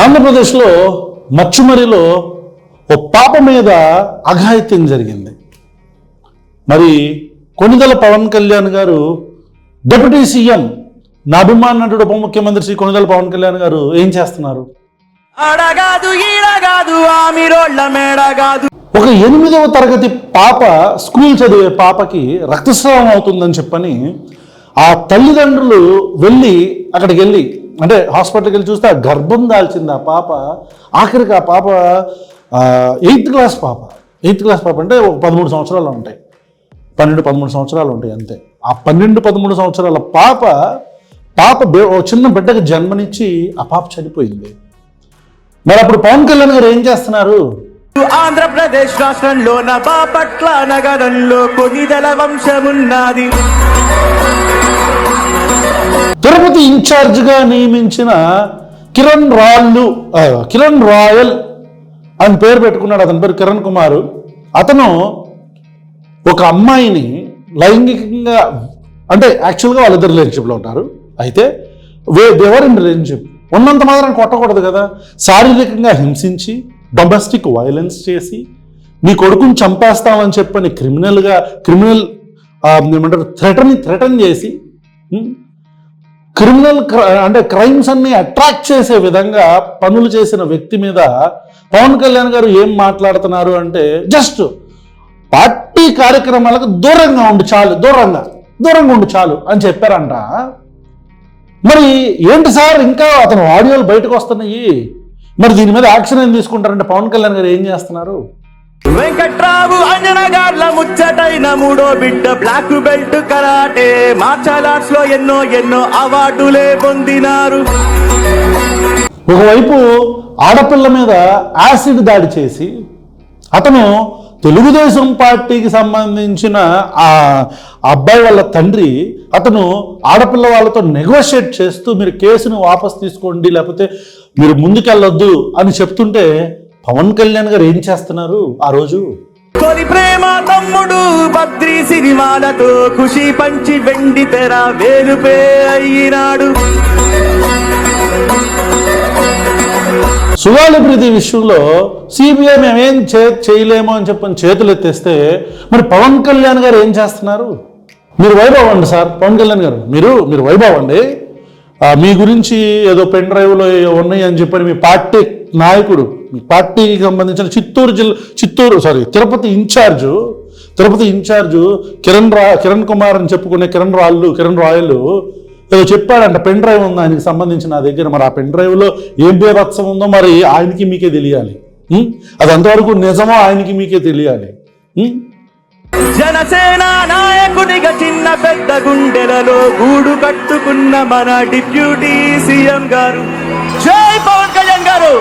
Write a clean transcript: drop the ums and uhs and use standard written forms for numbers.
ఆంధ్రప్రదేశ్లో మచ్చుమరిలో ఓ పాప మీద అఘాయిత్యం జరిగింది. మరి కొణిదెల పవన్ కళ్యాణ్ గారు డిప్యూటీ సీఎం నా అభిమాన నటుడు ఉప ముఖ్యమంత్రి శ్రీ కొణిదెల పవన్ కళ్యాణ్ గారు ఏం చేస్తున్నారు? ఒక 8వ తరగతి పాప స్కూల్ చదివే పాపకి రక్తస్రావం అవుతుందని చెప్పని ఆ తల్లిదండ్రులు అక్కడికి వెళ్ళి అంటే హాస్పిటల్కి వెళ్ళి చూస్తే ఆ గర్భం దాల్చింది ఆ పాప. ఆఖరికి ఆ పాప 8th క్లాస్ పాప. 8th క్లాస్ పాప అంటే ఒక 13 సంవత్సరాలు ఉంటాయి, 12-13 సంవత్సరాలు ఉంటాయి అంతే. ఆ 12-13 సంవత్సరాల పాప చిన్న బిడ్డకు జన్మనిచ్చి ఆ పాప చనిపోయింది. మరి అప్పుడు పవన్ కళ్యాణ్ గారు ఏం చేస్తున్నారు? ఆంధ్రప్రదేశ్ రాష్ట్రంలో బాపట్ల నగరంలో కొణిదెల వంశమున్నది. తిరుపతి ఇన్ఛార్జిగా నియమించిన కిరణ్ రాయల్ అని పేరు పెట్టుకున్నాడు. అతని పేరు కిరణ్ కుమార్. అతను ఒక అమ్మాయిని లైంగికంగా అంటే యాక్చువల్గా వాళ్ళిద్దరు రిలేషన్షిప్లో ఉంటారు. అయితే ఎవరు ఇన్ రిలేషన్షిప్ ఉన్నంత మాత్రం కొట్టకూడదు కదా. శారీరకంగా హింసించి డొమెస్టిక్ వైలెన్స్ చేసి నీ కొడుకుని చంపేస్తామని చెప్పని క్రిమినల్ ఏమంటారు థ్రెటన్ చేసి క్రైమ్స్ అన్ని అట్రాక్ట్ చేసే విధంగా పనులు చేసిన వ్యక్తి మీద పవన్ కళ్యాణ్ గారు ఏం మాట్లాడుతున్నారు అంటే జస్ట్ పార్టీ కార్యక్రమాలకు దూరంగా ఉండి చాలు అని చెప్పారంట. మరి ఏంటి సార్ ఇంకా అతను ఆడియోలు బయటకు వస్తున్నాయి, మరి దీని మీద యాక్షన్ ఏం తీసుకుంటారంటే పవన్ కళ్యాణ్ గారు ఏం చేస్తున్నారు? వెంకట్రావు అంజనగార్ల ముచ్చటైన 3వ బిడ్డ black belt karate martial arts లో ఎన్నో అవార్డులే పొందినారు. ఒకవైపు ఆడపిల్ల మీద యాసిడ్ దాడి చేసి అతను తెలుగుదేశం పార్టీకి సంబంధించిన ఆ అబ్బాయి వాళ్ళ తండ్రి అతను ఆడపిల్ల వాళ్ళతో నెగోషియేట్ చేస్తూ మీరు కేసును వాపస్ తీసుకోండి లేకపోతే మీరు ముందుకెళ్ళొద్దు అని చెప్తుంటే పవన్ కళ్యాణ్ గారు ఏం చేస్తున్నారు? ఆ రోజు తొలి ప్రేమ తమ్ముడు బద్రీ సినిమాలతో ఖుషి పంచి వెండి తెర వేలుపే అయినాడు. సుగాలి ప్రీతి విషయంలో సిబిఐ మేమేం చేయలేము అని చెప్పని చేతులు ఎత్తేస్తే మరి పవన్ కళ్యాణ్ గారు ఏం చేస్తున్నారు? మీరు వైభవ్ అండి సార్. పవన్ కళ్యాణ్ గారు మీరు వైభవ్ అండి. మీ గురించి ఏదో పెన్ డ్రైవ్లో ఉన్నాయి అని చెప్పని మీ పార్టీ నాయకుడు, మీ పార్టీకి సంబంధించిన తిరుపతి ఇన్ఛార్జు కిరణ్ కుమార్ అని చెప్పుకునే కిరణ్ రాయల్ ఏదో చెప్పాడంట. పెన్ డ్రైవ్ ఉంది ఆయనకి సంబంధించిన నా దగ్గర. మరి ఆ పెన్ డ్రైవ్లో ఏం బేభత్సం ఉందో మరి ఆయనకి మీకే తెలియాలి. అది ఎంతవరకు నిజమో ఆయనకి మీకే తెలియాలి. జనసేన నాయకుడిగా చిన్న పెద్ద గుండెలలో గూడు కట్టుకున్న మన డిప్యూటీ సీఎం గారు. జై పవన్ కళ్యాణ్ గారు.